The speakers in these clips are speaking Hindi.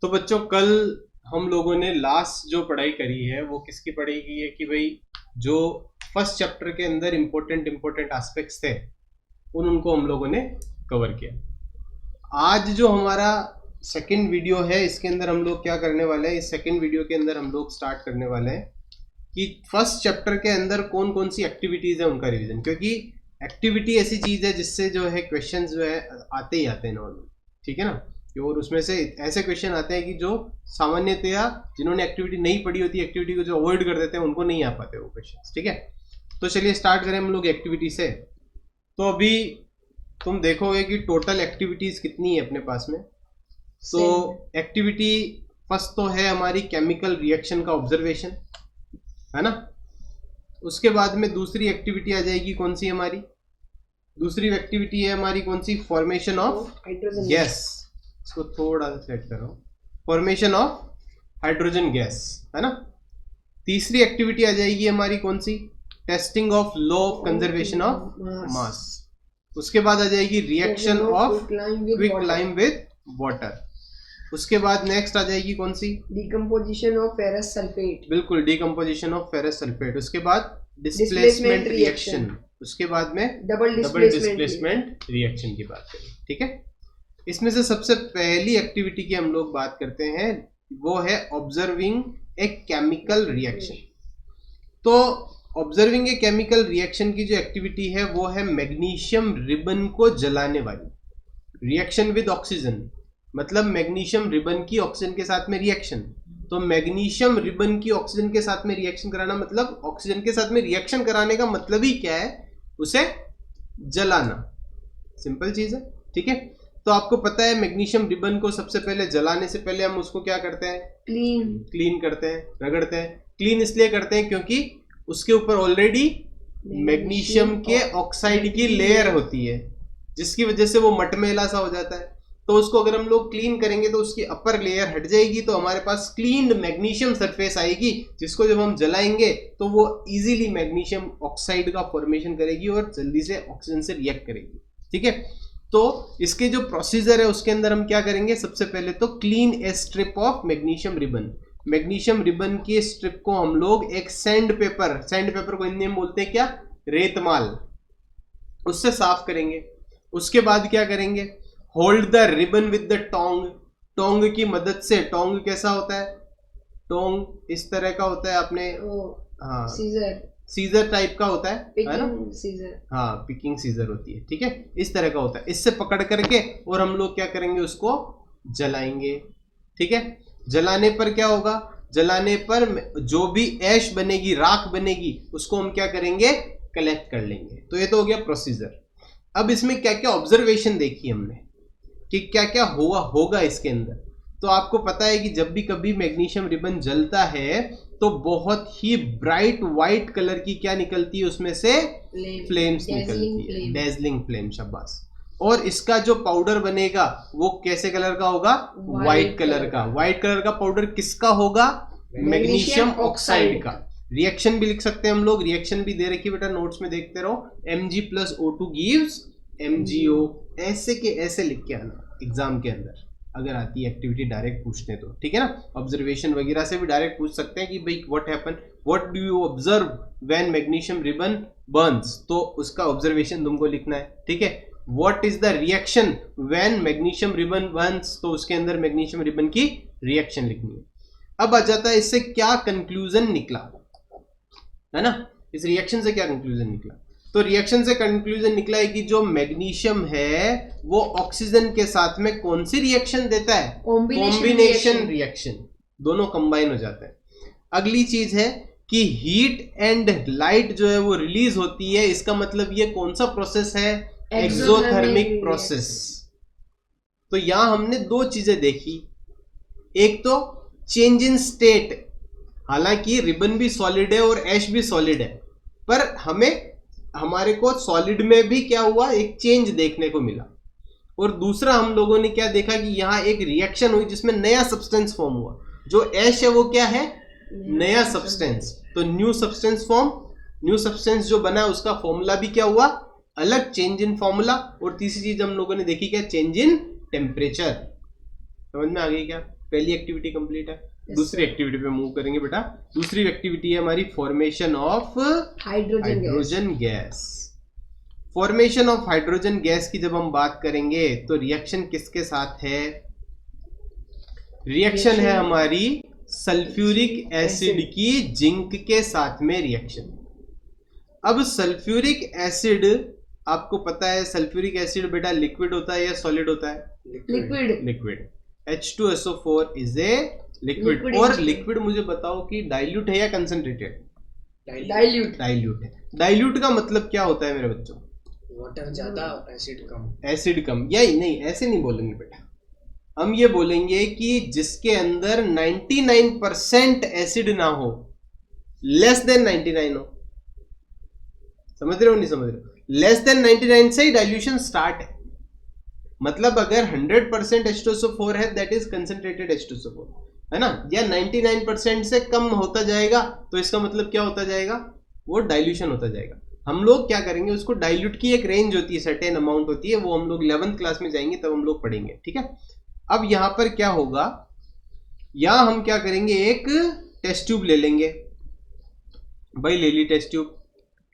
तो बच्चों कल हम लोगों ने लास्ट जो पढ़ाई करी है वो किसकी पढ़ाई की है कि भाई जो फर्स्ट चैप्टर के अंदर इम्पोर्टेंट एस्पेक्ट्स थे उनको हम लोगों ने कवर किया। आज जो हमारा सेकंड वीडियो है इसके अंदर हम लोग क्या करने वाले हैं, इस सेकंड वीडियो के अंदर हम लोग स्टार्ट करने वाले हैं कि फर्स्ट चैप्टर के अंदर कौन कौन सी एक्टिविटीज है उनका रिवीजन, क्योंकि एक्टिविटी ऐसी चीज है जिससे जो है क्वेश्चन जो है आते ही आते हैं नॉर्मल, ठीक है ना। और उसमें से ऐसे क्वेश्चन आते हैं कि जो सामान्यतया जिन्होंने एक्टिविटी नहीं पढ़ी होती, एक्टिविटी को जो अवॉइड कर देते हैं उनको नहीं आ पाते वो क्वेश्चन, ठीक है। तो चलिए स्टार्ट करें हम लोग एक्टिविटी से। तो अभी तुम देखोगे कि टोटल एक्टिविटीज कितनी है अपने पास में। तो एक्टिविटी फर्स्ट तो है हमारी केमिकल रिएक्शन का ऑब्जर्वेशन, है ना। उसके बाद में दूसरी एक्टिविटी आ जाएगी कौन सी हमारी, दूसरी एक्टिविटी है हमारी कौन सी, फॉर्मेशन ऑफ गैस। इसको थोड़ा सा सेट करो, फॉर्मेशन ऑफ हाइड्रोजन गैस, है ना। तीसरी एक्टिविटी आ जाएगी हमारी कौन सी, testing of law of conservation of mass. उसके बाद आ जाएगी reaction of quick lime with water. उसके बाद नेक्स्ट आ जाएगी कौन सी, डिकम्पोजिशन ऑफ फेरस सल्फेट। बिल्कुल, डिकम्पोजिशन ऑफ फेरस सल्फेट। उसके बाद डिस्प्लेसमेंट रिएक्शन। उसके बाद में डबल डिस्प्लेसमेंट रिएक्शन की बात करें, ठीक है। इसमें से सबसे पहली एक्टिविटी की हम लोग बात करते हैं वो है ऑब्जर्विंग ए केमिकल रिएक्शन। तो ऑब्जर्विंग ए केमिकल रिएक्शन की जो एक्टिविटी है वो है मैग्नीशियम रिबन को जलाने वाली रिएक्शन विद ऑक्सीजन, मतलब मैग्नीशियम रिबन की ऑक्सीजन के साथ में रिएक्शन। तो मैग्नीशियम रिबन की ऑक्सीजन के साथ में रिएक्शन कराना, मतलब ऑक्सीजन के साथ में रिएक्शन कराने का मतलब ही क्या है, उसे जलाना। सिंपल चीज है, ठीक है। तो आपको पता है मैग्नीशियम रिबन को सबसे पहले जलाने से पहले हम उसको क्या करते हैं, क्लीन करते हैं, रगड़ते हैं। क्लीन इसलिए करते हैं क्योंकि उसके ऊपर ऑलरेडी मैग्नीशियम के ऑक्साइड की लेयर होती है, जिसकी वजह से वो मटमैला सा हो जाता है। तो उसको अगर हम लोग क्लीन करेंगे तो उसकी अपर लेयर हट जाएगी, तो हमारे पास क्लीन्ड मैग्नीशियम सरफेस आएगी, जिसको जब हम जलाएंगे तो वो इजीली मैग्नीशियम ऑक्साइड का फॉर्मेशन करेगी और जल्दी से ऑक्सीजन से रिएक्ट करेगी, ठीक है। तो इसके जो प्रोसीजर है उसके अंदर हम क्या करेंगे, सबसे पहले तो clean A strip of magnesium ribbon. Magnesium ribbon की स्ट्रिप को हम लोग एक सैंड पेपर को हिंदी में बोलते हैं क्या, रेतमाल, उससे साफ करेंगे। उसके बाद क्या करेंगे, hold the ribbon with the tong की मदद से। टोंग कैसा होता है, टोंग इस तरह का होता है, आपने हाँ सीजर टाइप का होता है ना, हाँ पिकिंग सीजर होती है, ठीक है, इस तरह का होता है। इससे पकड़ करके और हम लोग क्या करेंगे, उसको जलाएंगे, ठीक है। जलाने पर क्या होगा, जलाने पर जो भी ऐश बनेगी, राख बनेगी, उसको हम क्या करेंगे, कलेक्ट कर लेंगे। तो ये तो हो गया प्रोसीजर। अब इसमें क्या क्या ऑब्जर्वेशन देखी हमने कि क्या क्या होगा इसके अंदर। तो आपको पता है कि जब भी कभी मैग्नीशियम रिबन जलता है तो बहुत ही ब्राइट व्हाइट कलर की क्या निकलती है, उसमें से फ्लेम्स निकलती है, डेजलिंग फ्लेम, शाबाश। और इसका जो पाउडर बनेगा वो कैसे कलर का होगा, व्हाइट कलर का। व्हाइट कलर का पाउडर किसका होगा, मैग्नीशियम ऑक्साइड का। रिएक्शन भी लिख सकते हैं हम लोग, रिएक्शन भी दे रखी बेटा, नोट्स में देखते रहो। Mg+O2 गिव्स MgO, ऐसे के ऐसे लिख के आना एग्जाम के अंदर, अगर आती है एक्टिविटी डायरेक्ट पूछते तो, ठीक है ना। ऑब्जर्वेशन वगैरह से भी डायरेक्ट पूछ सकते हैं कि भाई what happen, what do you observe when magnesium ribbon Burns, तो उसका ऑब्जर्वेशन तुमको लिखना है, ठीक है। What is the reaction when magnesium ribbon Burns, तो उसके अंदर मैग्नीशियम रिबन की रिएक्शन लिखनी है। अब आ जाता है इससे क्या कंक्लूजन निकला, है ना, इस रिएक्शन से क्या कंक्लूजन निकला। तो रिएक्शन से कंक्लूजन निकला है कि जो मैग्नीशियम है वो ऑक्सीजन के साथ में कौन सी रिएक्शन देता है, कॉम्बिनेशन रिएक्शन, दोनों कंबाइन हो जाते हैं। अगली चीज है कि हीट एंड लाइट जो है वो रिलीज होती है, इसका मतलब ये कौन सा प्रोसेस है, एक्सोथर्मिक प्रोसेस। तो यहां हमने दो चीजें देखी, एक तो चेंज इन स्टेट, हालांकि रिबन भी सॉलिड है और ऐश भी सॉलिड है, पर हमारे को सॉलिड में भी क्या हुआ, एक चेंज देखने को मिला। और दूसरा हम लोगों ने क्या देखा कि यहाँ एक रिएक्शन हुई जिसमें नया सब्सटेंस फॉर्म हुआ। जो ऐश है वो क्या है, नया सब्सटेंस, तो new substance form, new substance जो बना उसका फॉर्मूला भी क्या हुआ, अलग, चेंज इन फॉर्मूला। और तीसरी चीज हम लोगों ने देखी क्या, चेंज इन टेम्परेचर। समझ में आ गई क्या, पहली एक्टिविटी कंप्लीट है। दूसरी एक्टिविटी पे मूव करेंगे बेटा। दूसरी एक्टिविटी है हमारी formation of hydrogen gas. Formation of hydrogen gas की जब हम बात करेंगे तो रिएक्शन किसके साथ है? रिएक्शन है हमारी सल्फ्यूरिक एसिड की जिंक के साथ में रिएक्शन। अब सल्फ्यूरिक एसिड, आपको पता है सल्फ्यूरिक एसिड बेटा लिक्विड होता है या सॉलिड होता है? Liquid. H2SO4 is a liquid. और लिक्विड मुझे बताओ कि डाइल्यूट है या कंसंट्रेटेड? डाइल्यूट है। डाइल्यूट का मतलब क्या होता है मेरे बच्चों? वाटर ज्यादा, एसिड कम। एसिड कम, यही नहीं, ऐसे नहीं बोलेंगे बेटा। हम ये बोलेंगे कि जिसके अंदर 99% एसिड ना हो, लेस देन 99 हो। समझ रहे हो नहीं समझ रहे हो? लेस देन 99 से ही डाइल्यूशन स्टार्ट है। मतलब अगर 100% H2SO4 है, दैट इज कंसंट्रेटेड H2SO4, है ना? या 99% से कम होता जाएगा तो इसका मतलब क्या होता जाएगा? वो डाइल्यूशन होता जाएगा। हम लोग क्या करेंगे, उसको डाइल्यूट की एक रेंज होती है, सर्टेन अमाउंट होती है, वो हम लोग 11th क्लास में जाएंगे तब हम लोग पढ़ेंगे, ठीक है? अब यहां पर क्या होगा, यहां हम क्या करेंगे, एक टेस्ट ट्यूब ले लेंगे भाई। ले ली टेस्ट ट्यूब।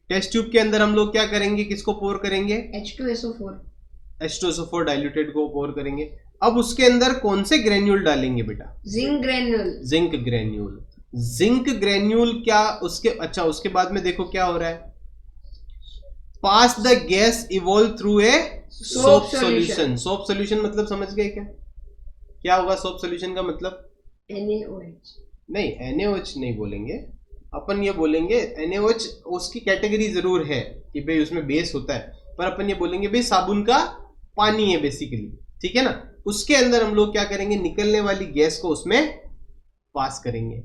टेस्ट ट्यूब के अंदर हम लोग क्या करेंगे, किसको पोर करेंगे? H2SO4 डाइल्यूटेड को पोर करेंगे। अब उसके अंदर कौन से ग्रेन्यूल डालेंगे बेटा? Zinc granule. Zinc granule. Zinc granule क्या उसके, अच्छा उसके बाद में देखो क्या हो रहा है, pass the gas evolve through a soap solution. Soap solution मतलब समझ गए क्या? क्या होगा सोप सॉल्यूशन का मतलब? NaOH। नहीं, NaOH नहीं बोलेंगे अपन, ये बोलेंगे NaOH उसकी कैटेगरी जरूर है कि भाई उसमें बेस होता है, पर अपन ये बोलेंगे भाई साबुन का पानी है बेसिकली, ठीक है ना? उसके अंदर हम लोग क्या करेंगे, निकलने वाली गैस को उसमें पास करेंगे।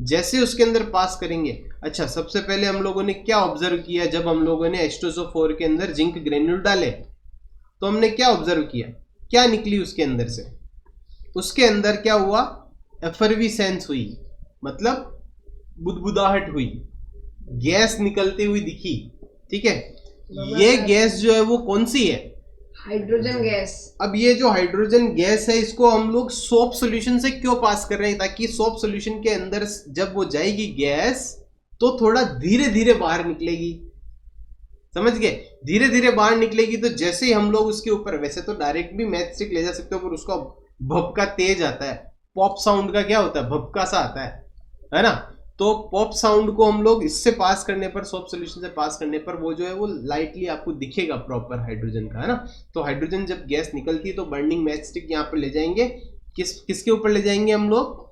जैसे उसके अंदर पास करेंगे, अच्छा सबसे पहले हम लोगों ने क्या ऑब्जर्व किया, जब हम लोगों ने H2SO4 के अंदर जिंक ग्रेन्यूल डाले तो हमने क्या ऑब्जर्व किया, क्या निकली उसके अंदर से? उसके अंदर क्या हुआ, एफर्विसेंस हुई, मतलब बुदबुदाहट हुई, गैस निकलती हुई दिखी, ठीक है? ये गैस जो है वो कौन सी है? Hydrogen gas. अब ये जो हाइड्रोजन गैस है, इसको हम लोग सोप सॉल्यूशन से क्यों पास कर रहे हैं? ताकि सोप सॉल्यूशन के अंदर जब वो जाएगी गैस तो थोड़ा धीरे धीरे बाहर निकलेगी, समझ गए? धीरे धीरे बाहर निकलेगी तो जैसे ही हम लोग उसके ऊपर, वैसे तो डायरेक्ट भी मैच स्टिक ले जा सकते हो, पर उसका भपका तेज आता है, पॉप साउंड का क्या होता है, भपका सा आता है ना? तो पॉप साउंड को हम लोग इससे पास करने पर, सोप सॉल्यूशन से पास करने पर, वो जो है वो लाइटली आपको दिखेगा प्रॉपर हाइड्रोजन का, है ना? तो हाइड्रोजन जब गैस निकलती है तो बर्निंग मैच स्टिक यहाँ पर ले जाएंगे, किसके ऊपर ले जाएंगे हम लोग?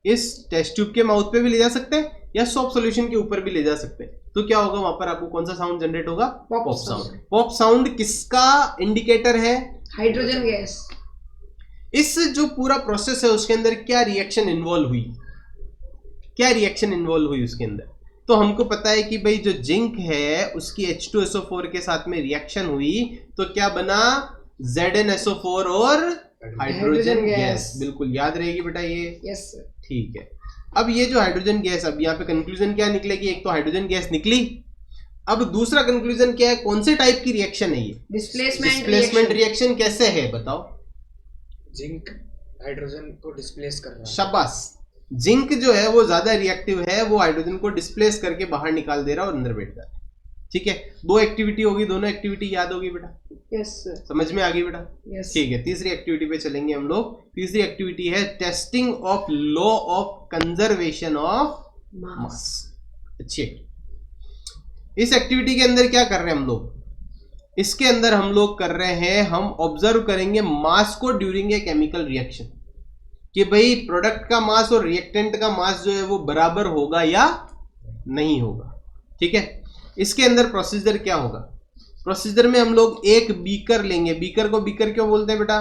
इस टेस्ट ट्यूब के माउथ पे भी ले जा सकते हैं या सोप सॉल्यूशन के ऊपर भी ले जा सकते हैं। तो क्या होगा वहां पर, आपको कौन सा साउंड जनरेट होगा? Pop sound. पॉप साउंड किसका इंडिकेटर है? Hydrogen gas. इस जो पूरा प्रोसेस है उसके अंदर क्या रिएक्शन इन्वॉल्व हुई, क्या रिएक्शन इन्वॉल्व हुई उसके अंदर? तो हमको पता है कि भाई जो जिंक है उसकी H2SO4 के साथ में रिएक्शन हुई तो क्या बना? ZnSO4 और हाइड्रोजन गैस। बिल्कुल याद रहेगी बेटा ये। Yes sir. ठीक है। अब ये जो हाइड्रोजन गैस, अब यहाँ पे कंक्लूजन क्या निकलेगी? एक तो हाइड्रोजन गैस निकली, अब दूसरा कंक्लूजन क्या है, कौन से टाइप की रिएक्शन है ये? Displacement reaction. कैसे है बताओ? जिंक हाइड्रोजन को डिस्प्लेस कर रहा है। शाबाश। जिंक जो है वो ज्यादा रिएक्टिव है, वो हाइड्रोजन को डिस्प्लेस करके बाहर निकाल दे रहा है और अंदर बैठ जा रहा है, ठीक है? दो एक्टिविटी होगी, दोनों एक्टिविटी याद होगी बेटा? Yes sir. समझ में आ गई बेटा? यस। ठीक है, तीसरी एक्टिविटी पे चलेंगे हम लोग। तीसरी एक्टिविटी है testing of law of conservation of मास। अच्छी। इस एक्टिविटी के अंदर क्या कर रहे हैं हम लोग? इसके अंदर हम लोग कर रहे हैं, हम ऑब्जर्व करेंगे मास को ड्यूरिंग ए केमिकल रिएक्शन, कि भाई प्रोडक्ट का मास और रिएक्टेंट का मास जो है वो बराबर होगा या नहीं होगा, ठीक है? इसके अंदर प्रोसीजर क्या होगा? प्रोसीजर में हम लोग एक बीकर लेंगे। बीकर को बीकर क्यों बोलते हैं बेटा?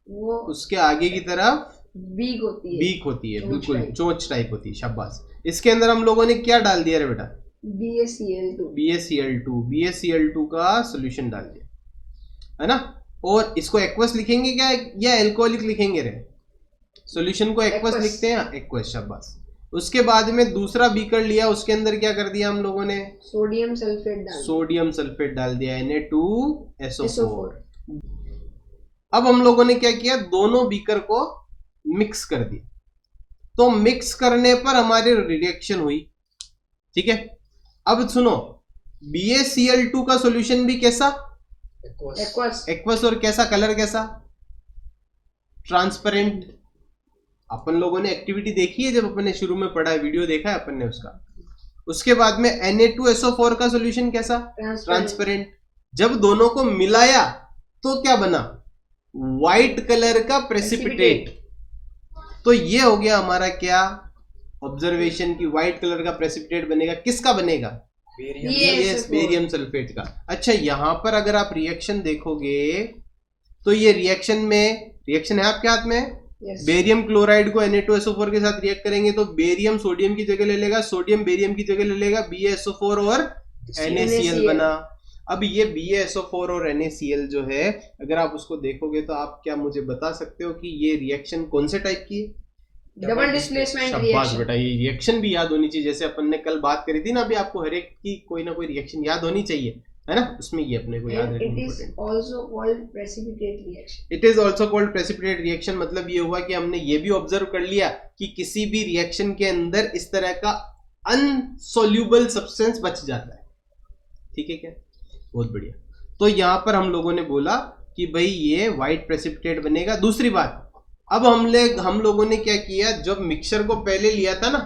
वो उसके आगे की तरफ बीक होती है। बीक होती है, बिल्कुल चोंच टाइप होती है। शाबाश। इसके अंदर हम लोगों ने क्या डाल दिया रे बेटा? BaCl2 का सोल्यूशन डाल दिया, है ना? और इसको एक्वस लिखेंगे क्या या एल्कोहलिक लिखेंगे रे? सॉल्यूशन को एक्वस लिखते हैं, एक्वस। शाबाश। उसके बाद में दूसरा बीकर लिया, उसके अंदर क्या कर दिया हम लोगों ने? सोडियम सल्फेट डाल दिया, Na2SO4। अब हम लोगों ने क्या किया, दोनों बीकर को मिक्स कर दिया, तो मिक्स करने पर हमारी रिएक्शन हुई, ठीक है। अब सुनो, BaCl2 का सॉल्यूशन भी कैसा, एक्वस, और कैसा, कलर कैसा, ट्रांसपेरेंट। अपन लोगों ने एक्टिविटी देखी है, जब अपन ने शुरू में पढ़ा है, वीडियो देखा है अपन ने उसका। उसके बाद में Na2SO4 का सॉल्यूशन कैसा, ट्रांसपेरेंट। जब दोनों को मिलाया तो क्या बना, व्हाइट कलर का प्रेसिपिटेट। तो ये हो गया हमारा क्या, ऑब्जर्वेशन की व्हाइट कलर का प्रेसिपिटेट बनेगा, किसका बनेगा, बेरियम सल्फेट का। अच्छा, यहां पर अगर आप रिएक्शन देखोगे तो ये रिएक्शन है आपके हाथ में, बेरियम क्लोराइड को Na2SO4 के साथ रिएक्ट करेंगे तो बेरियम सोडियम की जगह ले लेगा, सोडियम बेरियम की जगह ले लेगा, BaSO4 और NaCl बना। अब ये BaSO4 और NaCl जो है, अगर आप उसको देखोगे तो आप क्या मुझे बता सकते हो कि ये रिएक्शन कौन से टाइप की है, डबल डिस्प्लेसमेंट रिएक्शन। बेटा ये रिएक्शन भी याद होनी चाहिए, जैसे अपन ने कल बात करी थी ना, अभी आपको हर एक की कोई ना कोई रिएक्शन याद होनी चाहिए, है ना, उसमें ये अपने को याद रखना important. It is also called precipitate reaction. It is also called precipitate reaction. मतलब ये हुआ कि हमने ये भी ऑब्जर्व कर लिया कि किसी भी रिएक्शन के अंदर इस तरह का अनसोल्यूबल सब्सटेंस बच जाता है, ठीक है क्या, बहुत बढ़िया। तो यहां पर हम लोगों ने बोला कि भाई ये व्हाइट प्रेसिपिटेट बनेगा। दूसरी बात, अब हम लोगों ने क्या किया, जब मिक्सचर को पहले लिया था ना,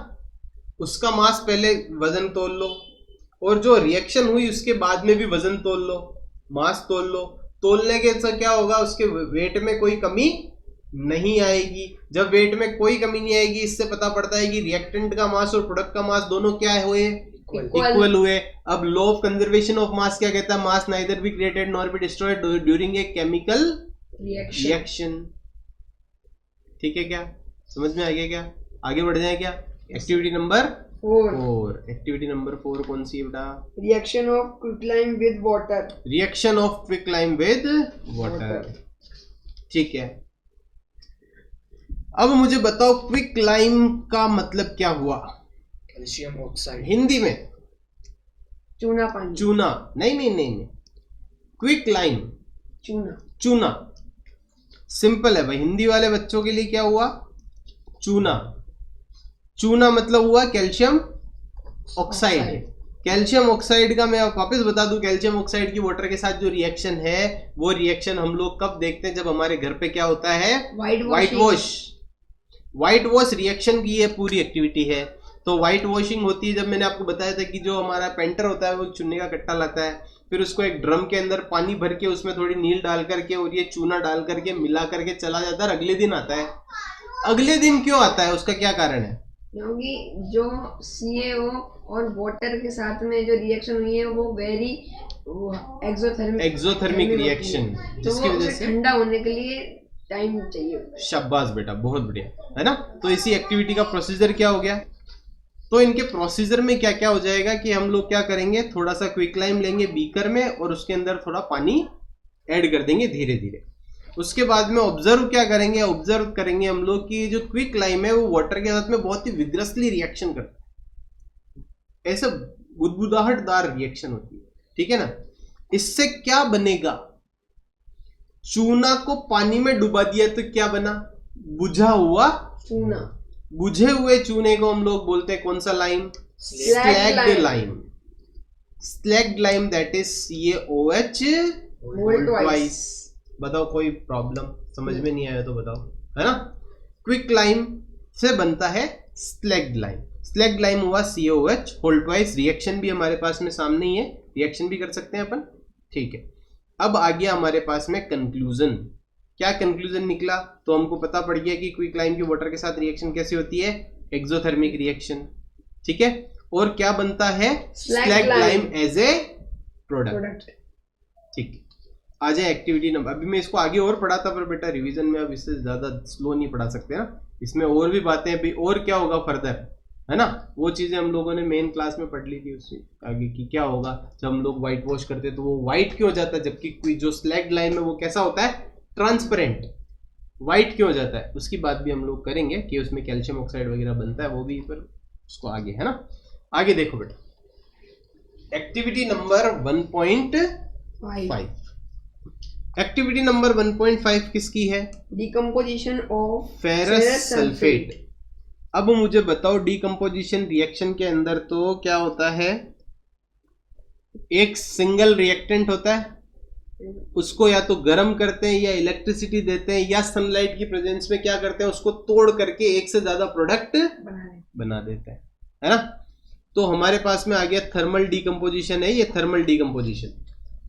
उसका मास पहले वजन तोल लो, और जो रिएक्शन हुई उसके बाद में भी वजन तोल लो, मास तोल लो। तोलने के से क्या होगा, उसके वेट में कोई कमी नहीं आएगी। जब वेट में कोई कमी नहीं आएगी, इससे पता पड़ता है कि रिएक्टेंट का मास और प्रोडक्ट का मास दोनों क्या हुए, इक्वल हुए। अब लॉ ऑफ कंजर्वेशन ऑफ मास क्या कहता है, mass neither be created nor be destroyed during a chemical reaction, ठीक है क्या, समझ में आ गया क्या, आगे बढ़ जाए क्या। एक्टिविटी नंबर 4, एक्टिविटी नंबर 4 कौन सी है बेटा, reaction of quicklime with water. Reaction of quicklime with water, ठीक है। अब मुझे बताओ क्विकलाइम का मतलब क्या हुआ, कैल्शियम ऑक्साइड, हिंदी में चूना पानी, चूना, नहीं, क्विकलाइम चूना, सिंपल है भाई, हिंदी वाले बच्चों के लिए क्या हुआ, चूना मतलब हुआ कैल्शियम ऑक्साइड। कैल्शियम ऑक्साइड का मैं वापस बता दूं, कैल्शियम ऑक्साइड की वाटर के साथ जो रिएक्शन है, वो रिएक्शन हम लोग कब देखते हैं, जब हमारे घर पे क्या होता है, व्हाइट वॉश रिएक्शन की ये पूरी एक्टिविटी है। तो व्हाइट वॉशिंग होती है, जब मैंने आपको बताया था कि जो हमारा पेंटर होता है वो चूने का कट्टा लाता है, फिर उसको एक ड्रम के अंदर पानी भर के उसमें थोड़ी नील डाल करके और ये चूना डाल करके मिला करके चला जाता है, अगले दिन आता है। अगले दिन क्यों आता है, उसका क्या कारण है, क्योंकि जो CaO और वाटर के साथ में जो रिएक्शन हुई है वो वेरी एक्सोथर्मिक रिएक्शन, जिसकी वजह से ठंडा होने के लिए टाइम चाहिए। शाबाश बेटा, बहुत बढ़िया, है ना। तो इसी एक्टिविटी का प्रोसीजर क्या हो गया, तो इनके प्रोसीजर में क्या क्या हो जाएगा कि हम लोग क्या करेंगे, थोड़ा सा क्विकलाइम लेंगे बीकर में और उसके अंदर थोड़ा पानी ऐड कर देंगे धीरे धीरे। उसके बाद में ऑब्जर्व करेंगे हम लोग कि जो क्विकलाइम है वो वाटर के साथ में बहुत ही विग्रसली रिएक्शन करता है, ऐसा बुदबुदाहटदार रिएक्शन होती है, ठीक है ना। इससे क्या बनेगा, चूना को पानी में डुबा दिया तो क्या बना, बुझा हुआ चूना। बुझे हुए चूने को हम लोग बोलते हैं कौन सा lime, slaked lime. Slaked lime that is CaOH whole twice. बताओ कोई प्रॉब्लम, समझ में नहीं आया तो बताओ, है ना। क्विक लाइम से बनता है स्लैग्ड लाइम। स्लैग्ड लाइम हुआ CaOH होल ट्वाइस। रिएक्शन भी हमारे पास में सामने ही है, रिएक्शन भी कर सकते हैं अपन, ठीक है। अब आ गया हमारे पास में कंक्लूजन। क्या कंक्लूजन निकला, तो हमको पता पड़ गया कि क्विकलाइम की वाटर के साथ रिएक्शन कैसी होती है, एक्सोथर्मिक रिएक्शन, ठीक है। और क्या बनता है, slaked lime as a product, ठीक। आ जाए एक्टिविटी नंबर, अभी मैं इसको आगे और पढ़ाता पर बेटा रिवीजन में अब इससे ज्यादा स्लो नहीं पढ़ा सकते ना, इसमें और भी बातें भी, और क्या होगा फर्दर, है ना। वो चीजें हम लोगों ने मेन क्लास में पढ़ ली थी, उससे आगे की क्या होगा जब हम लोग व्हाइट वॉश करते तो वो व्हाइट क्यों हो जाता है, जबकि जो स्लैग्ड लाइम है वो कैसा होता है, ट्रांसपेरेंट। व्हाइट क्यों हो जाता है, उसकी बात भी हम लोग करेंगे कि उसमें कैल्शियम ऑक्साइड वगैरह बनता है, वो भी पर उसको आगे, है ना। आगे देखो बेटा, एक्टिविटी नंबर 1.5। एक्टिविटी नंबर 1.5 किसकी है? Decomposition of ferrous sulphate. अब मुझे बताओ डिकम्पोजिशन रिएक्शन के अंदर तो क्या होता है, एक सिंगल रिएक्टेंट होता है, उसको या तो गर्म करते हैं या इलेक्ट्रिसिटी देते हैं या सनलाइट की प्रेजेंस में क्या करते हैं, उसको तोड़ करके एक से ज्यादा प्रोडक्ट बना देते हैं, है ना। तो हमारे पास में आ गया थर्मल डिकम्पोजिशन है, ये थर्मल डिकम्पोजिशन।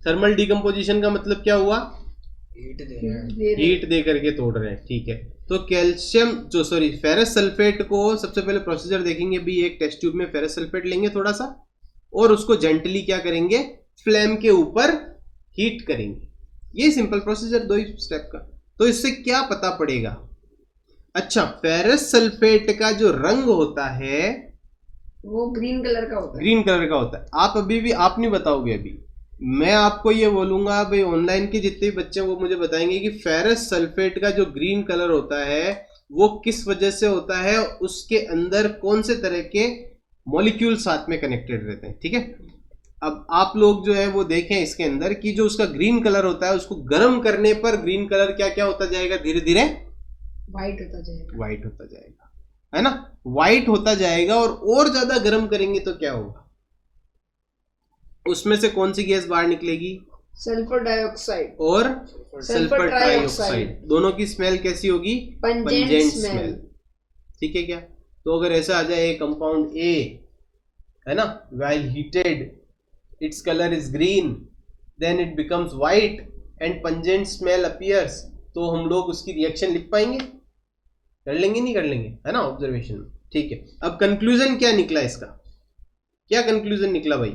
थर्मल डिकम्पोजिशन का मतलब क्या हुआ? हीट दे करके तोड़ रहे हैं, ठीक है। तो कैल्शियम जो फेरस सल्फेट को सबसे पहले प्रोसीजर देखेंगे भी, एक टेस्ट ट्यूब में फेरस सल्फेट लेंगे थोड़ा सा और उसको जेंटली क्या करेंगे, फ्लेम के ऊपर हीट करेंगे। ये सिंपल प्रोसीजर 2 स्टेप का। तो इससे क्या पता पड़ेगा? अच्छा, फेरस सल्फेट का जो रंग होता है वो ग्रीन कलर का होता है। ग्रीन कलर का होता है। आप अभी भी आप नहीं बताओगे, अभी मैं आपको ये बोलूंगा भाई, ऑनलाइन के जितने भी बच्चे वो मुझे बताएंगे कि फेरस सल्फेट का जो ग्रीन कलर होता है वो किस वजह से होता है, उसके अंदर कौन से तरह के मॉलिक्यूल साथ में कनेक्टेड रहते हैं, ठीक है। अब आप लोग जो है वो देखें इसके अंदर कि जो उसका ग्रीन कलर होता है उसको गर्म करने पर ग्रीन कलर क्या क्या होता जाएगा, धीरे धीरे व्हाइट होता जाएगा, व्हाइट होता जाएगा, है ना, व्हाइट होता जाएगा। और ज्यादा गर्म करेंगे तो क्या होगा, उसमें से कौन सी गैस बाहर निकलेगी? सल्फर डाइऑक्साइड और सल्फर ट्राइऑक्साइड। दोनों की स्मेल कैसी होगी? पंजेंट स्मेल, ठीक है क्या। तो अगर ऐसा आ जाए कंपाउंड ए, है ना, while heated its colour is green then it becomes white and pungent smell appears, तो हम लोग उसकी रिएक्शन लिख पाएंगे? कर लेंगे, नहीं कर लेंगे, है ना, ऑब्जर्वेशन, ठीक है। अब कंक्लूजन क्या निकला इसका? क्या कंक्लूजन निकला भाई?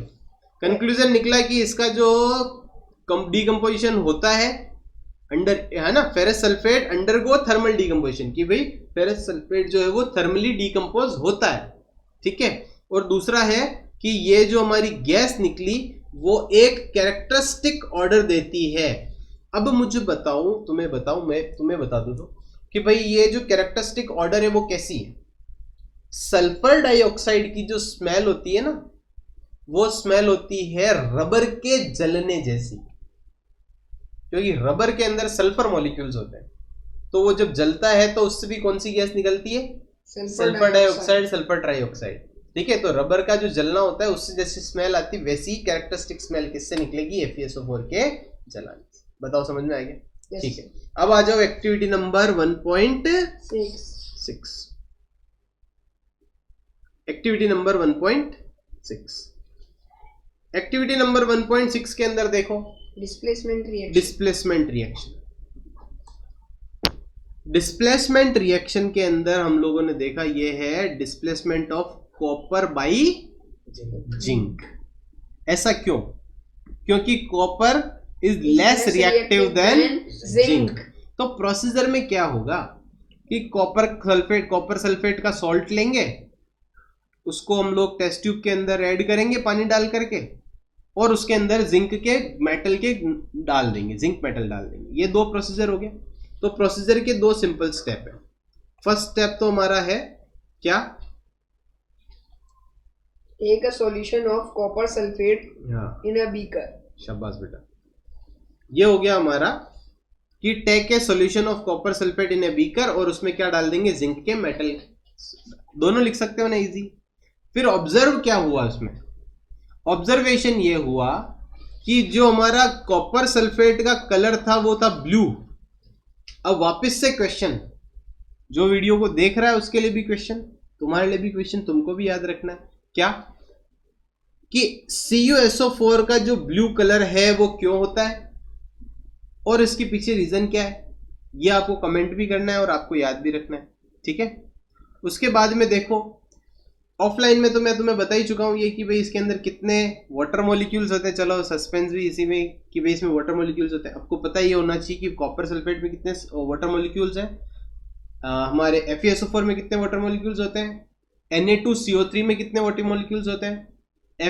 कंक्लूजन निकला कि इसका जो डिकम्पोजिशन होता है अंडर, है ना, ferrous sulphate undergo thermal decomposition, कि भाई फेरस सल्फेट जो है वो थर्मली डिकम्पोज होता है, ठीक है। और दूसरा है कि ये जो हमारी गैस निकली वो एक कैरेक्टरिस्टिक ऑर्डर देती है। अब मुझे बताओ, तुम्हें बताओ, मैं तुम्हें बता दूं तो कि भाई ये जो कैरेक्टरिस्टिक ऑर्डर है वो कैसी है? सल्फर डाइऑक्साइड की जो स्मेल होती है ना, वो स्मेल होती है रबर के जलने जैसी, क्योंकि रबर के अंदर सल्फर मॉलिक्यूल्स होते हैं, तो वो जब जलता है तो उससे भी कौन सी गैस निकलती है? सल्फर डाइऑक्साइड, सल्फर ट्राइऑक्साइड, ठीक है। तो रबर का जो जलना होता है उससे जैसी स्मेल आती है, वैसी कैरेक्टरिस्टिक स्मेल किससे निकलेगी? FeSO4 के जलाने से। बताओ समझ में आ गया? ठीक है। अब आ जाओ activity number 1.6। Activity number 1.6। Activity number 1.6 के अंदर देखो, displacement reaction. Displacement reaction. Displacement reaction के अंदर हम लोगों ने देखा ये है displacement of copper by zinc. ऐसा क्यों? क्योंकि copper is less reactive than zinc. तो प्रोसीजर में क्या होगा कि कॉपर सल्फेट का सॉल्ट लेंगे, उसको हम लोग टेस्ट ट्यूब के अंदर ऐड करेंगे पानी डाल करके, और उसके अंदर जिंक के मेटल के डाल देंगे, जिंक मेटल डाल देंगे। ये 2 प्रोसीजर हो गए। तो प्रोसीजर के 2 सिंपल स्टेप है। फर्स्ट स्टेप तो हमारा है क्या? Take a solution of copper sulphate in a beaker. शाबाश बेटा, ये हो गया हमारा कि take a solution of copper sulphate in a beaker, और उसमें क्या डाल देंगे? जिंक के मेटल। दोनों लिख सकते हो ना, इजी। फिर ऑब्जर्व क्या हुआ उसमें? ऑब्जर्वेशन ये हुआ कि जो हमारा कॉपर सल्फेट का कलर था वो था ब्लू। अब वापस से क्वेश्चन, जो वीडियो को देख रहा है उसके लिए भी क्वेश्चन, तुम्हारे लिए भी क्वेश्चन, तुमको भी याद रखना है क्या कि CuSO4 का जो ब्लू कलर है वो क्यों होता है और इसके पीछे रीजन क्या है, ये आपको कमेंट भी करना है और आपको याद भी रखना है, ठीक है। उसके बाद में देखो, ऑफलाइन में तो मैं तुम्हें बता ही चुका हूं ये कि भाई इसके अंदर कितने वाटर मॉलिक्यूल्स होते हैं। चलो सस्पेंस भी इसी में कि भाई इसमें वाटर मॉलिक्यूल्स होते हैं। आपको पता ही होना चाहिए कि कॉपर सल्फेट में कितने वाटर मॉलिक्यूल्स हैं, हमारे FeSO4 में कितने वाटर मॉलिक्यूल्स होते हैं, Na2CO3 में कितने वाटर मॉलिक्यूल्स होते हैं,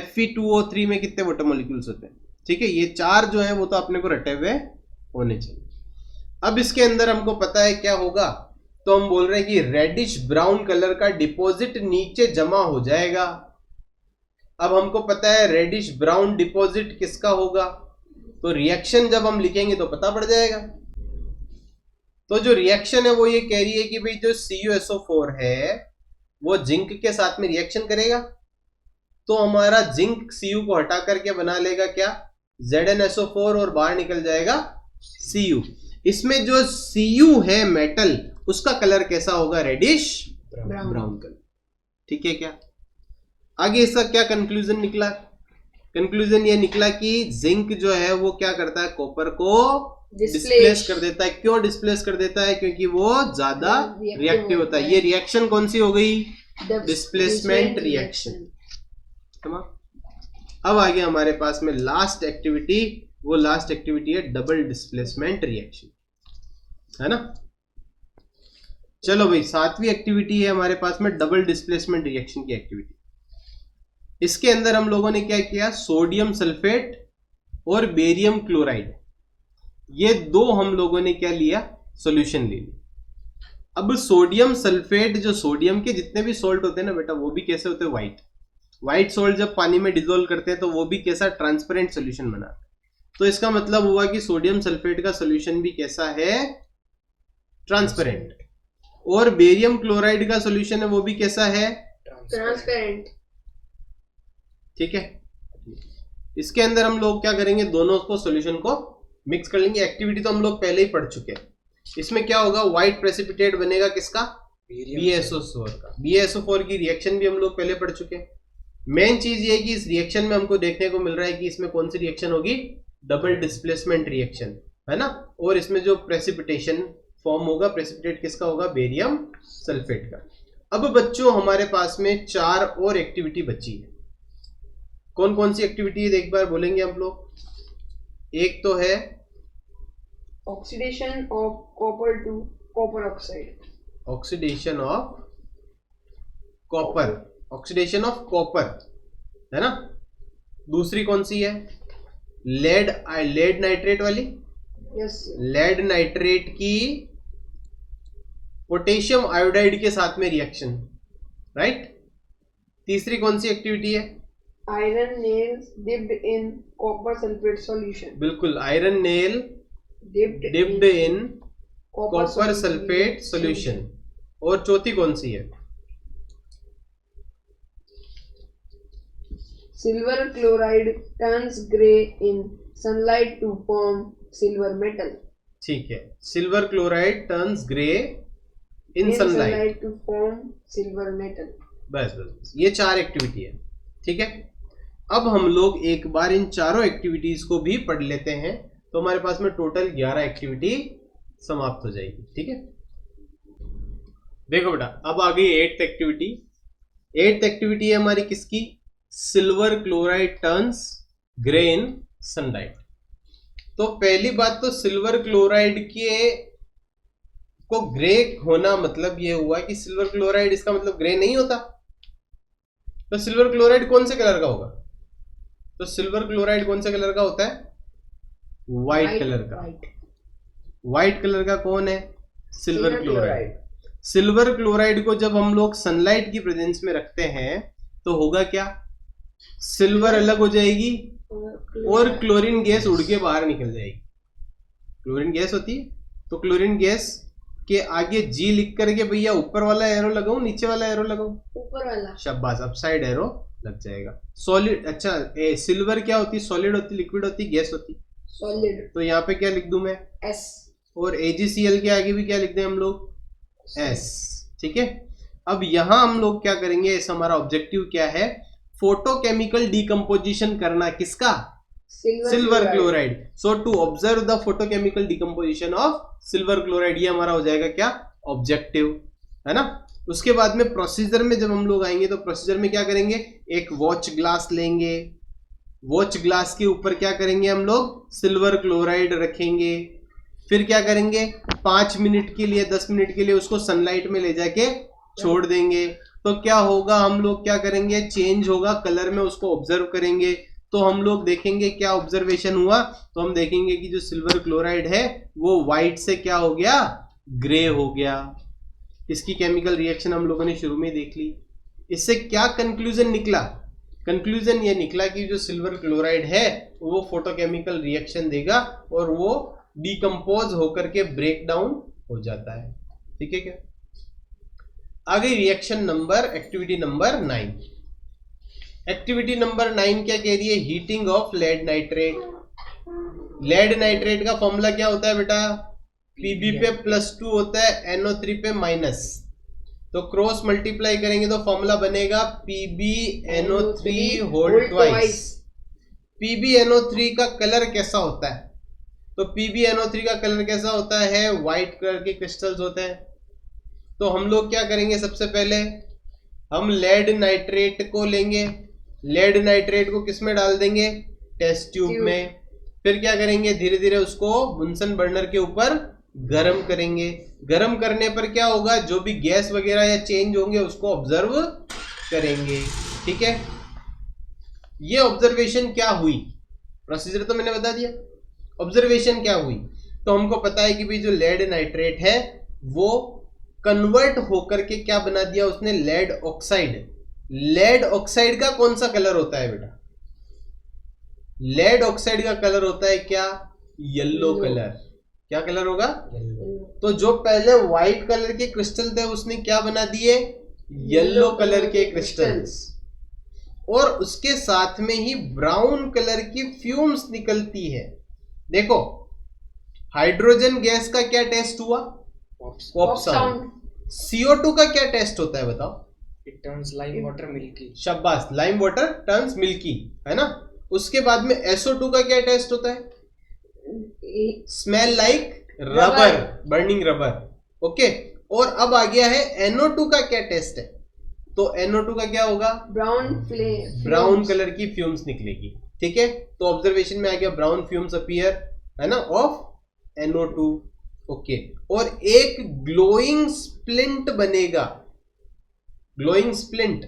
Fe2O3 में कितने वाटर मॉलिक्यूल्स होते हैं, ठीक है। ये 4 जो है वो तो अपने को रटे हुए होने चाहिए। अब इसके अंदर हमको पता है क्या होगा, तो हम बोल रहे हैं कि रेडिश ब्राउन कलर का डिपॉजिट नीचे जमा हो जाएगा। अब हमको पता है रेडिश ब्राउन डिपॉजिट किसका होगा? तो रिएक्शन जब हम लिखेंगे तो पता पड़ जाएगा। तो जो रिएक्शन है वो ये कह रही है कि भाई जो CuSO4 है वो जिंक के साथ में रिएक्शन करेगा, तो हमारा जिंक Cu को हटा करके बना लेगा क्या, ZnSO4, और बाहर निकल जाएगा Cu। इसमें जो Cu है मेटल, उसका कलर कैसा होगा, रेडिश ब्राउन कलर। ठीक है क्या? आगे इसका क्या कंक्लूजन निकला? कंक्लूजन ये निकला कि जिंक जो है वो क्या करता है, कॉपर को डिस्प्लेस कर देता है। क्यों डिस्प्लेस कर देता है? क्योंकि वो ज्यादा रिएक्टिव होता है। ये रिएक्शन कौन सी हो गई, डिस्प्लेसमेंट रिएक्शन। अब आगे हमारे पास में लास्ट एक्टिविटी, वो लास्ट एक्टिविटी है डबल डिस्प्लेसमेंट रिएक्शन, है ना। चलो भाई, 7वीं एक्टिविटी है हमारे पास में डबल डिस्प्लेसमेंट रिएक्शन की एक्टिविटी। इसके अंदर हम लोगों ने क्या किया, सोडियम सल्फेट और बेरियम क्लोराइड, ये दो हम लोगों ने क्या लिया, सॉल्यूशन ले लिया। अब सोडियम सल्फेट, जो सोडियम के जितने भी सॉल्ट होते हैं ना बेटा, वो भी कैसे होते हैं, व्हाइट सॉल्ट जब पानी में डिसॉल्व करते हैं तो वो भी कैसा, ट्रांसपेरेंट सॉल्यूशन बनाते हैं। तो इसका मतलब हुआ कि सोडियम सल्फेट का सॉल्यूशन भी कैसा है, ट्रांसपेरेंट। और बेरियम क्लोराइड का सॉल्यूशन है वो भी कैसा है, ट्रांसपेरेंट। ठीक है। इसके अंदर हम लोग क्या करेंगे, दोनों को सॉल्यूशन को मिक्स कर लेंगे। एक्टिविटी तो हम लोग पहले ही पढ़ चुके हैं। इसमें क्या होगा, व्हाइट प्रेसिपिटेट बनेगा किसका, BaSO4 का। BaSO4 की रिएक्शन भी हम लोग पहले पढ़ चुके हैं। मेन चीज ये है कि इस रिएक्शन में हमको देखने को मिल रहा है कि इसमें कौन सी रिएक्शन होगी, डबल डिस्प्लेसमेंट रिएक्शन, है ना। और इसमें जो प्रेसिपिटेशन फॉर्म होगा, प्रेसिपिटेट किसका होगा, बेरियम सल्फेट का। अब बच्चों हमारे पास में 4 और एक्टिविटी बची है। कौन कौन सी एक्टिविटी है एक बार बोलेंगे हम लोग। एक तो है oxidation of copper to copper oxide, oxidation of copper, oxidation of copper, है ना। दूसरी कौन सी है, लेड नाइट्रेट वाली। यस। लेड नाइट्रेट की पोटेशियम आयोडाइड के साथ में रिएक्शन, राइट। तीसरी कौन सी एक्टिविटी है, iron nails dipped in copper sulphate solution. बिल्कुल, iron nail dipped in copper sulphate solution. और चौथी कौन सी है, silver chloride turns grey in sunlight to form silver metal. ठीक है, silver chloride turns grey in sunlight to form silver metal. बस बस, ये 4 एक्टिविटी है। ठीक है, अब हम लोग एक बार इन चारों एक्टिविटीज को भी पढ़ लेते हैं, तो हमारे पास में टोटल 11 एक्टिविटी समाप्त हो जाएगी। ठीक है, देखो बेटा, अब आ गई 8th एक्टिविटी। 8th एक्टिविटी है हमारी किसकी, silver chloride turns grey in sunlight. तो पहली बात तो सिल्वर क्लोराइड के को ग्रे होना मतलब ये हुआ कि सिल्वर क्लोराइड इसका मतलब ग्रे नहीं होता। तो सिल्वर क्लोराइड कौन से कलर का होगा, तो सिल्वर क्लोराइड कौन से कलर का होता है, व्हाइट कलर का। व्हाइट कलर का कौन है, सिल्वर क्लोराइड। सिल्वर क्लोराइड को जब हम लोग सनलाइट की प्रेजेंस में रखते हैं तो होगा क्या, सिल्वर अलग हो जाएगी और क्लोरीन गैस उड़ के बाहर निकल जाएगी। क्लोरीन गैस होती है, तो क्लोरीन गैस के आगे जी लिख करके भैया ऊपर वाला एरो लगाऊं, नीचे वाला एरो लगाऊं, ऊपर वाला, शाबाश, अपसाइड एरो लग जाएगा। सॉलिड, अच्छा सिल्वर क्या होती, सॉलिड होती, लिक्विड होती, गैस होती, सॉलिड। तो यहाँ पे क्या लिख दूं मैं, S। और AgCl के आगे भी क्या लिख दें हम लोग, S। ठीक है, अब यहां हम लोग क्या करेंगे, इस हमारा ऑब्जेक्टिव क्या है, फोटोकेमिकल डिकम्पोजिशन करना, किसका, silver chloride. So to observe the photochemical decomposition of silver chloride, ये हमारा हो जाएगा क्या, ऑब्जेक्टिव, है ना। उसके बाद में प्रोसीजर में जब हम लोग आएंगे तो प्रोसीजर में क्या करेंगे, एक वॉच ग्लास लेंगे, वॉच ग्लास के ऊपर क्या करेंगे हम लोग, सिल्वर क्लोराइड रखेंगे, फिर क्या करेंगे 5 मिनट के लिए 10 मिनट के लिए उसको सनलाइट में ले जाके छोड़ देंगे। तो क्या होगा, हम लोग क्या करेंगे, चेंज होगा कलर में, उसको ऑब्जर्व करेंगे। तो हम लोग देखेंगे क्या ऑब्जर्वेशन हुआ, तो हम देखेंगे कि जो सिल्वर क्लोराइड है वो व्हाइट से क्या हो गया, ग्रे हो गया। इसकी केमिकल रिएक्शन हम लोगों ने शुरू में देख ली। इससे क्या कंक्लूजन निकला, कंक्लूजन ये निकला कि जो सिल्वर क्लोराइड है वो फोटोकेमिकल रिएक्शन देगा और वो डिकम्पोज होकर के ब्रेक डाउन हो जाता है। ठीक है क्या? आगे reaction number activity number 9। Activity number 9 क्या कह रही है? Heating of lead nitrate. Lead nitrate का फॉर्मूला क्या होता है बेटा? Pb पे +2 होता है, NO3 पे माइनस, तो क्रॉस मल्टीप्लाई करेंगे तो फॉर्मूला बनेगा PbNO3 होल ट्वाइस। PbNO3 का कलर कैसा होता है? तो PbNO3 का कलर कैसा होता है? व्हाइट कलर के क्रिस्टल्स होते हैं। तो हम लोग क्या करेंगे? सबसे पहले हम लेड नाइट्रेट को लेंगे, लेड नाइट्रेट को किस में डाल देंगे? टेस्ट ट्यूब में। फिर क्या करेंगे? धीरे धीरे उसको बुनसन बर्नर के ऊपर गर्म करेंगे। गर्म करने पर क्या होगा? जो भी गैस वगैरह या चेंज होंगे उसको ऑब्जर्व करेंगे। ठीक है, ये ऑब्जर्वेशन क्या हुई? प्रोसीजर तो मैंने बता दिया। ऑब्जर्वेशन क्या हुई? तो हमको पता है कि भाई जो लेड नाइट्रेट है वो कन्वर्ट होकर के क्या बना दिया उसने? Lead oxide. लेड ऑक्साइड का कौन सा कलर होता है बेटा? लेड ऑक्साइड का कलर होता है क्या? Yellow colour. क्या कलर होगा? तो जो पहले व्हाइट कलर के क्रिस्टल थे उसने क्या बना दिए? येलो कलर के क्रिस्टल्स। और उसके साथ में ही ब्राउन कलर की फ्यूम्स निकलती है। देखो, हाइड्रोजन गैस का क्या टेस्ट हुआ? Pop sound. CO2 का क्या टेस्ट होता है बताओ? It turns lime water milky. शाबाश, लाइम वाटर टर्न्स मिल्की, है ना। उसके बाद में SO2 का क्या टेस्ट होता है? Smell like rubber, burning rubber. Okay, और अब आ गया है NO2 का क्या टेस्ट है? तो NO2 का क्या होगा? ब्राउन कलर की फ्यूम्स निकलेगी। ठीक है, तो ऑब्जर्वेशन में आ गया ब्राउन फ्यूम्स अपीयर, है ना, ऑफ NO2। ओके, और एक ग्लोइंग स्प्लिंट बनेगा। ग्लोइंग स्प्लिंट,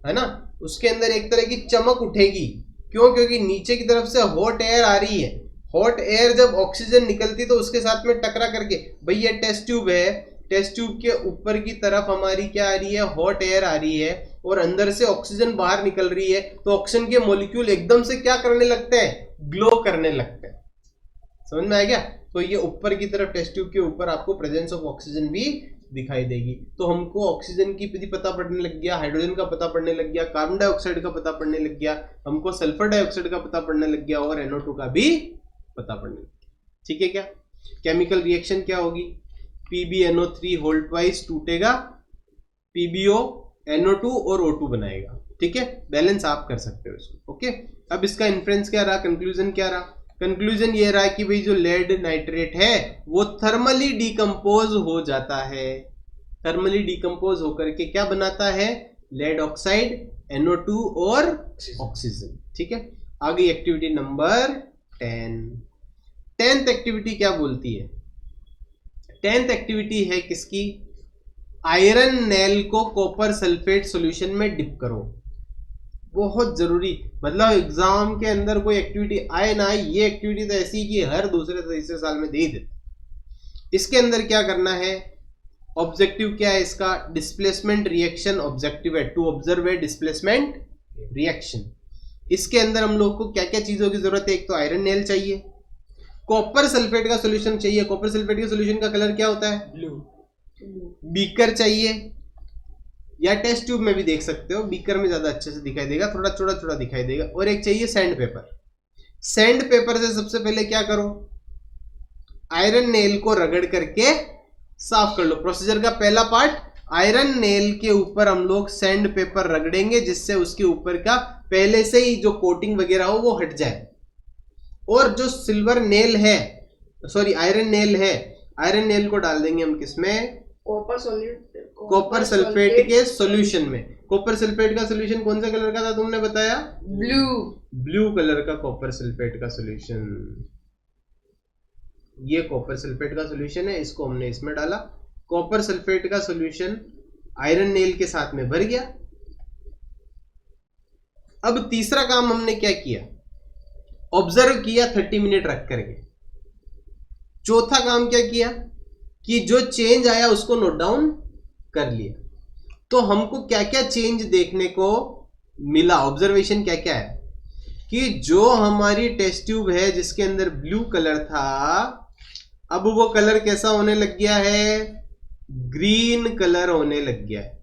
है ना, उसके अंदर एक तरह की चमक उठेगी। क्यों? क्योंकि नीचे की तरफ से हॉट एयर आ रही है। हॉट एयर जब ऑक्सीजन निकलती तो उसके साथ में टकरा करके, भाई ये टेस्ट ट्यूब है, टेस्ट ट्यूब के ऊपर की तरफ हमारी क्या आ रही है? हॉट एयर आ रही है, और अंदर से ऑक्सीजन बाहर निकल रही है। तो ऑक्सीजन के मॉलिक्यूल एकदम से क्या करने लगते हैं? ग्लो करने लगते हैं। समझ में आ गया? तो ये ऊपर की तरफ टेस्ट ट्यूब के ऊपर आपको प्रेजेंस ऑफ ऑक्सीजन भी दिखाई देगी। तो हमको ऑक्सीजन की भी पता पड़ने लग गया, हाइड्रोजन का पता पड़ने लग गया, कार्बन डाइऑक्साइड का पता पड़ने लग गया, हमको सल्फर डाइऑक्साइड का पता पड़ने लग गया, और NO2 का भी पता पड़ने लग गया। ठीक है क्या? केमिकल रिएक्शन क्या होगी? PbNO3 होल ट्वाइस टूटेगा, PbO NO2 और O2 बनाएगा। ठीक है, बैलेंस आप कर सकते हो इसको। ओके, अब इसका इन्फ्रेंस क्या रहा? कंक्लूजन क्या रहा? कंक्लूजन ये रहा कि भाई जो लेड नाइट्रेट है वो थर्मली डिकम्पोज हो जाता है। थर्मली डिकम्पोज होकर के क्या बनाता है? लेड ऑक्साइड, NO2 और ऑक्सीजन। ठीक है, आगे एक्टिविटी नंबर 10। 10th एक्टिविटी क्या बोलती है? 10th एक्टिविटी है किसकी? आयरन नेल को कॉपर सल्फेट सॉल्यूशन में डिप करो। बहुत जरूरी, मतलब एग्जाम के अंदर कोई एक्टिविटी आए ना आए, ये एक्टिविटी तो ऐसी कि हर दूसरे तीसरे साल में दे ही देते। इसके अंदर क्या करना है? ऑब्जेक्टिव क्या है इसका? डिस्प्लेसमेंट रिएक्शन ऑब्जेक्टिव है, to observe a displacement reaction. इसके अंदर हम लोग को क्या क्या चीजों की जरूरत है? एक तो आयरन नेल चाहिए, कॉपर सल्फेट का सॉल्यूशन चाहिए। कॉपर सल्फेट के सॉल्यूशन का कलर क्या होता है? ब्लू। बीकर चाहिए, या टेस्ट ट्यूब में भी देख सकते हो, बीकर में ज्यादा अच्छे से दिखाई देगा, थोड़ा छोटा छोटा दिखाई देगा। और एक चाहिए सैंड पेपर। सैंड पेपर से सबसे पहले क्या करो? आयरन नेल को रगड़ करके साफ कर लो। प्रोसीजर का पहला पार्ट, आयरन नेल के ऊपर हम लोग सैंड पेपर रगड़ेंगे जिससे उसके ऊपर का पहले से ही जो कोटिंग वगैरह हो वो हट जाए। और जो सिल्वर नेल है, सॉरी आयरन नेल है, आयरन नेल को डाल देंगे हम किसमें? कॉपर सल्फेट के सॉल्यूशन में। कॉपर सल्फेट का सॉल्यूशन कौन सा कलर का था तुमने बताया? ब्लू कलर का कॉपर सल्फेट का सॉल्यूशन। ये कॉपर सल्फेट का सॉल्यूशन है, इसको हमने इसमें डाला। कॉपर सल्फेट का सॉल्यूशन आयरन नेल के साथ में भर गया। अब तीसरा काम हमने क्या किया? ऑब्जर्व किया 30 मिनट रख करके। चौथा काम क्या किया कि जो चेंज आया उसको नोट डाउन कर लिया। तो हमको क्या क्या चेंज देखने को मिला, ऑब्जर्वेशन क्या क्या है कि जो हमारी टेस्ट ट्यूब है जिसके अंदर ब्लू कलर था, अब वो कलर कैसा होने लग गया है, ग्रीन कलर होने लग गया है।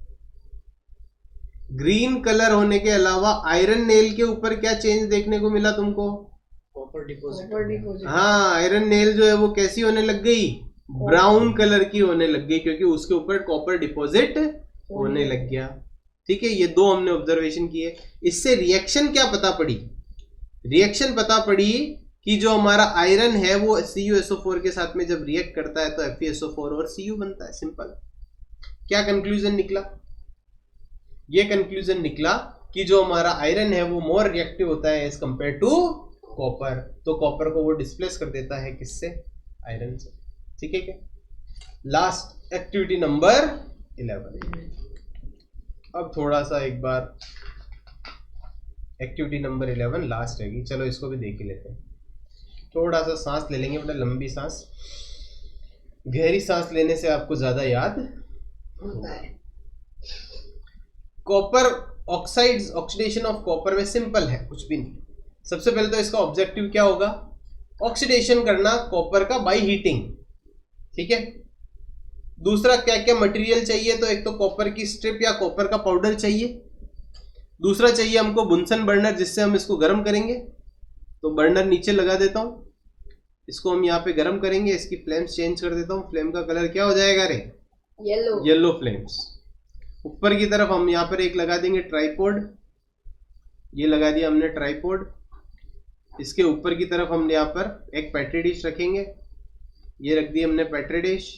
ग्रीन कलर होने के अलावा आयरन नेल के ऊपर क्या चेंज देखने को मिला तुमको, कॉपर डिपॉजिट। हाँ, आयरन नेल जो है वो कैसी होने लग गई, ब्राउन कलर की होने लग गई, क्योंकि उसके ऊपर कॉपर डिपॉजिट होने लग गया। ठीक है, ये दो हमने ऑब्जर्वेशन किए। इससे रिएक्शन क्या पता पड़ी, रिएक्शन पता पड़ी कि जो हमारा आयरन है वो CuSO4 के साथ में जब रिएक्ट करता है तो FeSO4 और Cu बनता है। सिंपल। क्या कंक्लूजन निकला, ये कंक्लूजन निकला कि जो हमारा आयरन है वो मोर रिएक्टिव होता है एज कंपेयर टू कॉपर, तो कॉपर को वो डिस्प्लेस कर देता है किससे, आयरन से। ठीक है क्या, लास्ट एक्टिविटी नंबर 11। अब थोड़ा सा एक बार एक्टिविटी नंबर 11 लास्ट रहेगी, चलो इसको भी देख ही लेते हैं। थोड़ा सा सांस ले लेंगे, बड़ा लंबी सांस, गहरी सांस लेने से आपको ज्यादा याद होता है। Copper oxides, oxidation of copper में सिंपल है, कुछ भी नहीं। सबसे पहले तो इसका ऑब्जेक्टिव क्या होगा, ऑक्सीडेशन करना कॉपर का बाय हीटिंग। ठीक है, दूसरा क्या क्या मटेरियल चाहिए, तो एक तो कॉपर की स्ट्रिप या कॉपर का पाउडर चाहिए, दूसरा चाहिए हमको बुनसन बर्नर जिससे हम इसको गर्म करेंगे। तो बर्नर नीचे लगा देता हूं, इसको हम यहाँ पे गर्म करेंगे, इसकी फ्लेम्स चेंज कर देता हूँ, फ्लेम का कलर क्या हो जाएगा रे, येलो, येलो फ्लेम्स। ऊपर की तरफ हम यहाँ पर एक लगा देंगे ट्राइपॉड, ये लगा दिया हमने ट्राइपॉड। इसके ऊपर की तरफ हम यहाँ पर एक पेट्री डिश रखेंगे, ये रख दी हमने पेट्री डिश।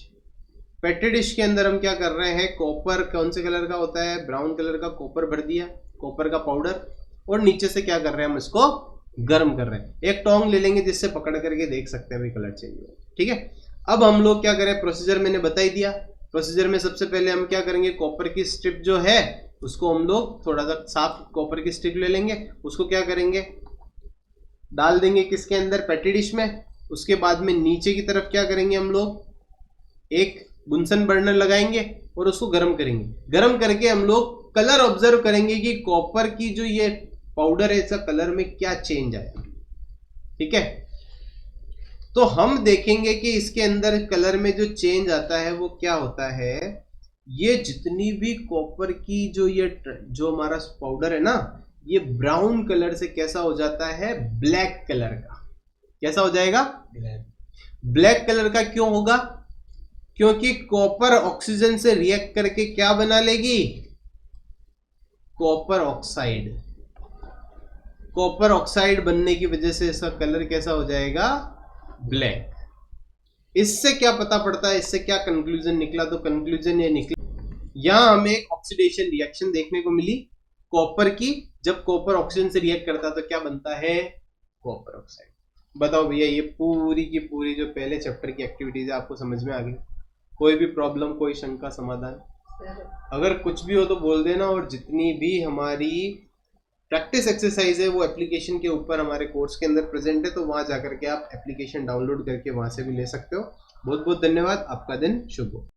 पेट्री डिश के अंदर हम क्या कर रहे हैं, कॉपर कौन से कलर का होता है, ब्राउन कलर का कॉपर भर दिया, कॉपर का पाउडर, और नीचे से क्या कर रहे हैं, हम इसको गर्म कर रहे हैं। एक टोंग ले लेंगे जिससे पकड़ करके देख सकते हैं भाई कलर चेंज हुआ। ठीक है, अब हम लोग क्या करें, प्रोसीजर मैंने बता ही दिया। प्रोसीजर में सबसे पहले हम क्या करेंगे, कॉपर की स्ट्रिप जो है उसको हम लोग थोड़ा सा साफ कॉपर की स्ट्रिप ले लेंगे, उसको क्या करेंगे, डाल देंगे किसके अंदर, पेट्री डिश में। उसके बाद में नीचे की तरफ क्या करेंगे, हम लोग एक बुनसन बर्नर लगाएंगे और उसको गर्म करेंगे। गर्म करके हम लोग कलर ऑब्जर्व करेंगे कि कॉपर की जो ये पाउडर है इसका कलर में क्या चेंज आया। ठीक है, तो हम देखेंगे कि इसके अंदर कलर में जो चेंज आता है वो क्या होता है, ये जितनी भी कॉपर की जो हमारा पाउडर है ना, ये ब्राउन कलर से कैसा हो जाता है, ब्लैक कलर का। कैसा हो जाएगा, ब्लैक कलर का। क्यों होगा, क्योंकि कॉपर ऑक्सीजन से रिएक्ट करके क्या बना लेगी, कॉपर ऑक्साइड। कॉपर ऑक्साइड बनने की वजह से इसका कलर कैसा हो जाएगा, ब्लैक। इससे क्या पता पड़ता है, इससे क्या कंक्लूजन निकला, तो कंक्लूजन ये निकला, यहां हमें एक ऑक्सीडेशन रिएक्शन देखने को मिली कॉपर की। जब कॉपर ऑक्सीजन से रिएक्ट करता है तो क्या बनता है, कॉपर ऑक्साइड। बताओ भैया, ये पूरी की पूरी जो पहले चैप्टर की एक्टिविटीज है आपको समझ में आ गई? कोई भी प्रॉब्लम, कोई शंका, समाधान? अगर कुछ भी हो तो बोल देना। और जितनी भी हमारी प्रैक्टिस एक्सरसाइज है वो एप्लीकेशन के ऊपर हमारे कोर्स के अंदर प्रेजेंट है, तो वहां जाकर के आप एप्लीकेशन डाउनलोड करके वहां से भी ले सकते हो। बहुत बहुत धन्यवाद, आपका दिन शुभ हो।